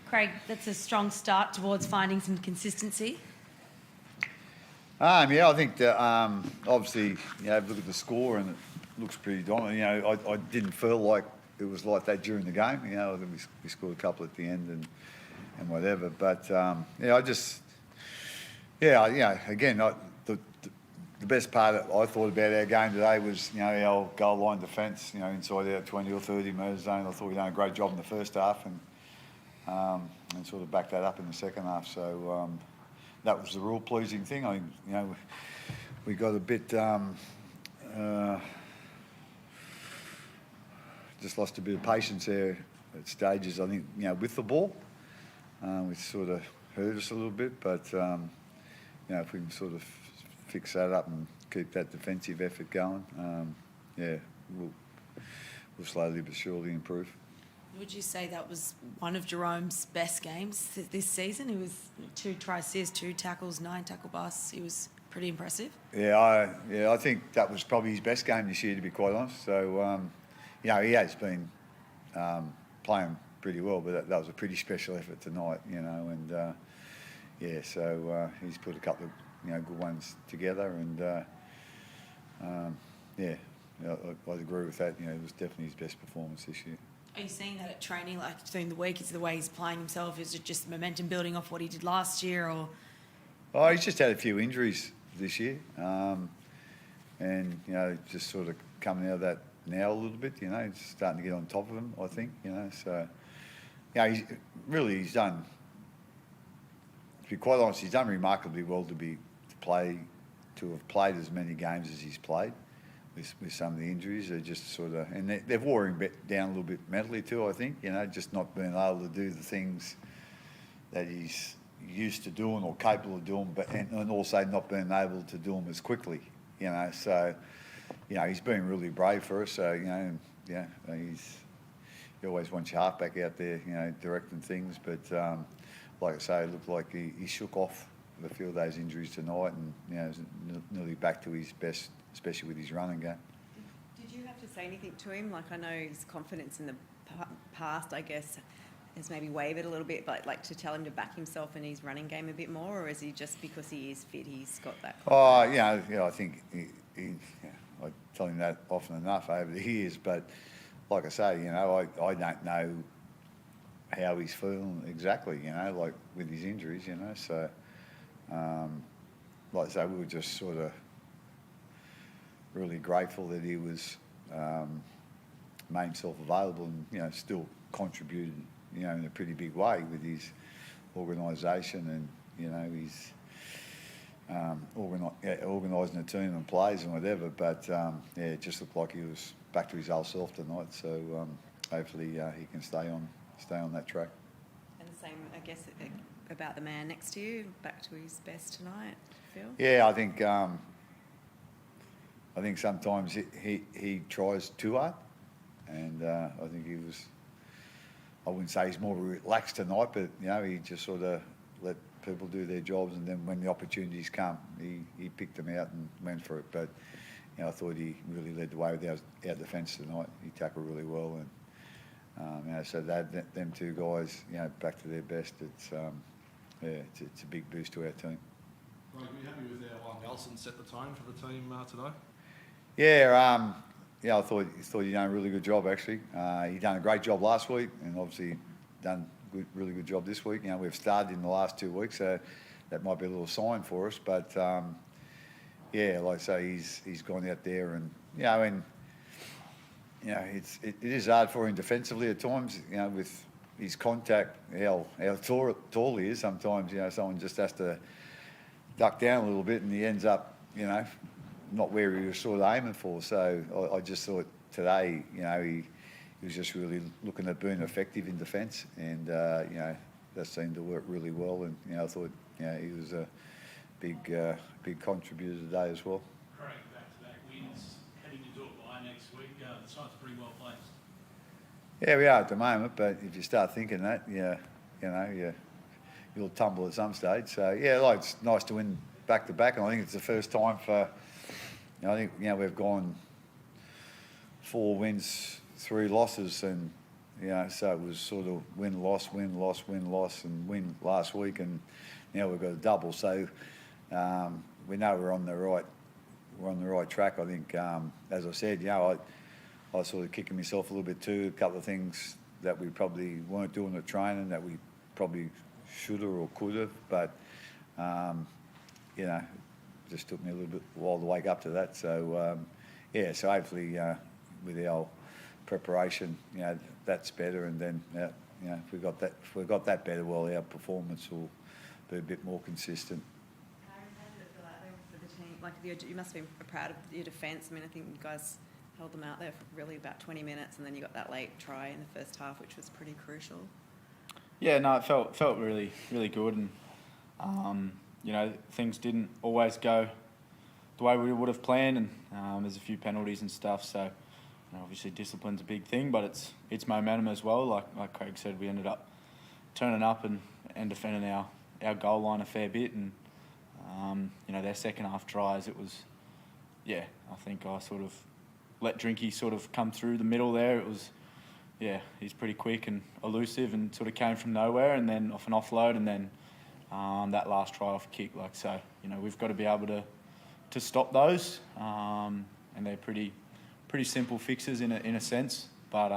Craig, that's a strong start towards finding some consistency. Yeah, I think that obviously, look at the score and it looks pretty dominant. I didn't feel like it was like that during the game. I think we scored a couple at the end and whatever. But again, the best part that I thought about our game today was, our goal line defence, inside our 20 or 30 metre zone. I thought we done a great job in the first half and sort of backed that up in the second half. So that was the real pleasing thing. We got a bit, just lost a bit of patience there at stages, I think, with the ball, which sort of hurt us a little bit. But, if we can sort of fix that up and keep that defensive effort going, we'll slowly but surely improve. Would you say that was one of Jarome's best games this season? It was 2 try assists, 2 tackles, 9 tackle busts. It was pretty impressive. I think that was probably his best game this year, to be quite honest. So, he has been playing pretty well, but that was a pretty special effort tonight, and so he's put a couple of good ones together, and I'd agree with that. It was definitely his best performance this year. Are you seeing that at training, like during the week? Is it the way he's playing himself? Is it just momentum building off what he did last year, or? Oh, he's just had a few injuries this year, and just sort of coming out of that now a little bit. He's starting to get on top of him, I think. So he's done. To be quite honest, he's done remarkably well to have played as many games as he's played. With some of the injuries, they're just sort of, and they've wore him down a little bit mentally too, I think, just not being able to do the things that he's used to doing or capable of doing, and also not being able to do them as quickly, so, he's been really brave for us, so, he always wants your halfback out there, directing things, but like I say, it looked like he shook off a few of those injuries tonight and, is nearly back to his best, especially with his running game. Did you have to say anything to him? Like, I know his confidence in the past, I guess, has maybe wavered a little bit, but like to tell him to back himself in his running game a bit more, or is he just because he is fit, he's got that confidence? I think I tell him that often enough over the years, but like I say, I don't know how he's feeling exactly, like with his injuries, so like I say, we were just sort of really grateful that he was made himself available and still contributed in a pretty big way with his organisation and he's organising a team and plays and whatever. But it just looked like he was back to his old self tonight. So hopefully he can stay on that track. And the same, I guess, about the man next to you, back to his best tonight, Phil? Yeah, I think sometimes he tries too hard, and I think he was. I wouldn't say he's more relaxed tonight, but he just sort of let people do their jobs, and then when the opportunities come, he picked them out and went for it. But I thought he really led the way with our defence tonight. He tackled really well, and so that them two guys, back to their best. It's a big boost to our team. Craig, were you happy with how Nelson set the tone for the team today? I thought he done a really good job actually. He done a great job last week, and obviously done really good job this week. We've started in the last 2 weeks, so that might be a little sign for us. But like I say, he's gone out there, and it is hard for him defensively at times. With his contact, how tall he is. Sometimes someone just has to duck down a little bit, and he ends up not where he was sort of aiming for. So I just thought today, he was just really looking at being effective in defence, and that seemed to work really well. And I thought he was a big contributor today as well. Craig, back-to-back wins, heading into a bye next week. The side's pretty well placed. Yeah, we are at the moment, but if you start thinking that, you'll tumble at some stage. So it's nice to win back-to-back, and I think it's the first time for. I think we've gone 4 wins, 3 losses, and You know, so it was sort of win, loss, win, loss, win, loss, and win last week, and now we've got a double. So we know we're on the right track. I think, as I said, you know, I was sort of kicking myself a little bit too. A couple of things that we probably weren't doing at training that we probably should have or could have, but you know, just took me a little bit while to wake up to that. So yeah, so hopefully with our preparation, you know, that's better, and then you know, if we got that better, well, our performance will be a bit more consistent. How did it feel out there for the team? Like, you must be proud of your defence. I mean, I think you guys held them out there for really about 20 minutes, and then you got that late try in the first half, which was pretty crucial. Yeah, no, it felt really, really good, and you know, things didn't always go the way we would have planned, and there's a few penalties and stuff. So, you know, obviously discipline's a big thing, but it's momentum as well. Like Craig said, we ended up turning up and defending our goal line a fair bit, and you know, their second half tries, it was, yeah, I think I sort of let Drinky sort of come through the middle there. It was, yeah, he's pretty quick and elusive, and sort of came from nowhere, and then off an offload, and then that last try off kick. Like, so, you know, we've got to be able to stop those, and they're pretty simple fixes in a sense. But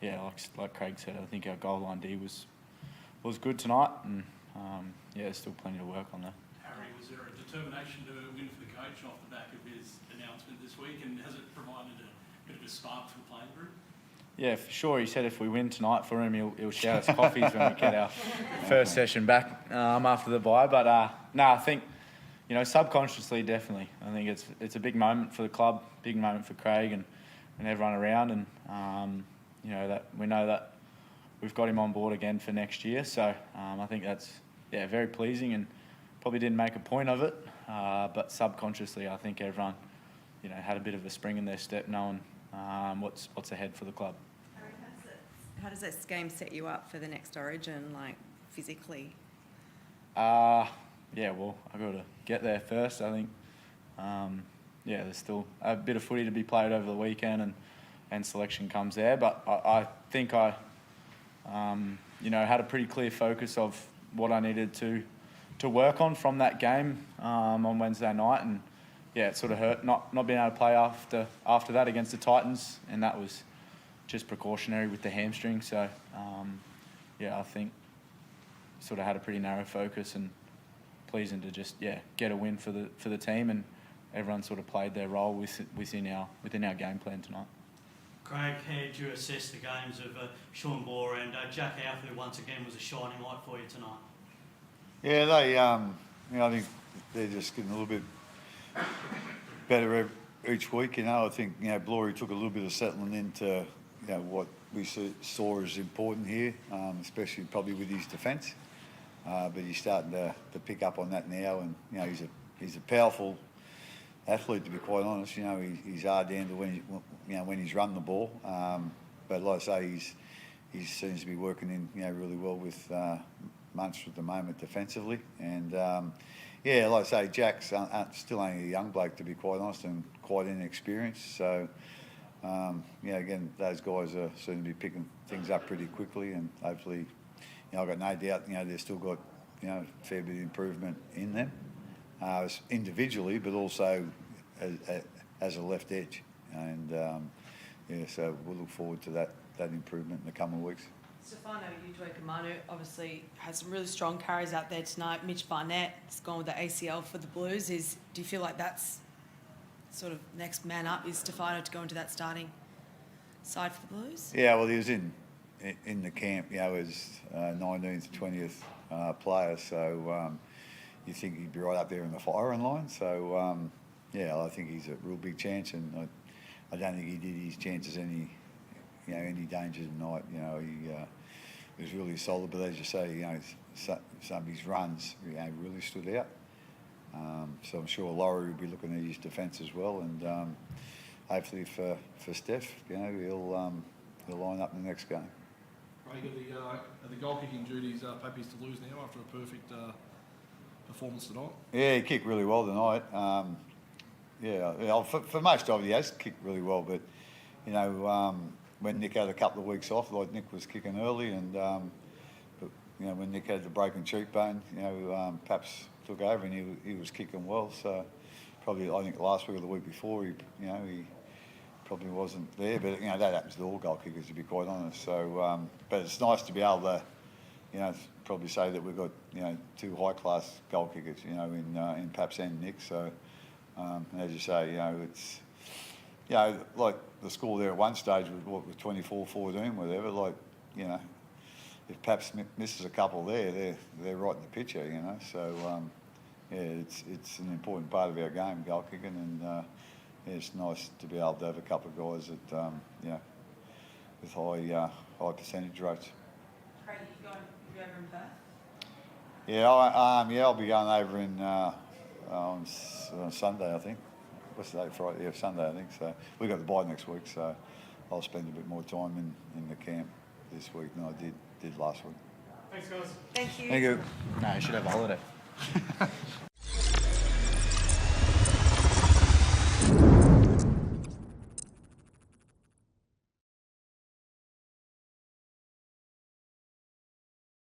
yeah, like Craig said, I think our goal line D was good tonight, and yeah, there's still plenty to work on there. Harry, was there a determination to win for the coach off the back of his announcement this week, and has it provided a bit of a spark for the playing group? Yeah, for sure. He said if we win tonight for him, he'll shout us coffees when we get our first session back after the bye. But no, I think, you know, subconsciously, definitely. I think it's a big moment for the club, big moment for Craig and everyone around, and you know, that we know that we've got him on board again for next year. So I think that's, yeah, very pleasing, and probably didn't make a point of it, but subconsciously, I think everyone, you know, had a bit of a spring in their step, knowing what's ahead for the club. How does this game set you up for the next Origin, like, physically? Yeah, well, I've got to get there first, I think. Yeah, there's still a bit of footy to be played over the weekend, and selection comes there. But I think I you know, had a pretty clear focus of what I needed to work on from that game on Wednesday night. And, yeah, it sort of hurt not being able to play after that against the Titans, and that was just precautionary with the hamstring. So, yeah, I think sort of had a pretty narrow focus, and pleasing to just, yeah, get a win for the team, and everyone sort of played their role within our game plan tonight. Craig, how did you assess the games of Sean Bohr and Jack Alf, who once again was a shining light for you tonight? Yeah, they, you know, I think they're just getting a little bit better each week. You know, I think, you know, Blory took a little bit of settling into, you know, what we saw as important here, especially probably with his defence. But he's starting to pick up on that now, and, you know, he's a powerful athlete, to be quite honest. You know, he's hard to handle when he's running the ball. But like I say, he seems to be working in, you know, really well with Munster at the moment defensively. And yeah, like I say, Jack's still only a young bloke, to be quite honest, and quite inexperienced. So yeah, again, those guys are soon to be picking things up pretty quickly, and hopefully, you know, I've got no doubt, you know, they've still got, you know, a fair bit of improvement in them, individually, but also as a left edge. And yeah, so we'll look forward to that improvement in the coming weeks. Stefano Utoikamanu obviously has some really strong carries out there tonight. Mitch Barnett has gone with the ACL for the Blues. Do you feel like that's sort of next man up, is Stefano to go into that starting side for the Blues? Yeah, well, he was in the camp, you know, as 19th, 20th player, so you think he'd be right up there in the firing line. So yeah, I think he's a real big chance, and I don't think he did his chances any danger tonight. You know, he was really solid, but as you say, you know, some of his runs, you know, really stood out. So I'm sure Laurie will be looking at his defence as well, and hopefully for Steph, you know, he'll line up in the next game. Craig, are the goal kicking duties Pappies to lose now after a perfect performance tonight? Yeah, he kicked really well tonight. Yeah, for most of it, he has kicked really well, but you know, when Nick had a couple of weeks off, like Nick was kicking early, and but, you know, when Nick had the broken cheekbone, you know, Paps took over and he was kicking well. So probably I think last week or the week before, he probably wasn't there, but you know that happens to all goal kickers, to be quite honest. So, but it's nice to be able to, you know, probably say that we've got, you know, two high class goal kickers, you know, in Paps and Nick. So, as you say, you know, it's, you know, like the score there at one stage was with 24-14, whatever. Like, you know, if Paps misses a couple there, they're right in the picture, you know. So, yeah, it's an important part of our game, goal kicking, and yeah, it's nice to be able to have a couple of guys that, you know, with high percentage rates. Craig, you over in Perth? Yeah, I'll be going over on Sunday, I think. What's the date? Friday? Yeah, Sunday, I think. So we got the bye next week, so I'll spend a bit more time in the camp this week than I did last week. Thanks, guys. Thank you. Thank you. No, you should have a holiday.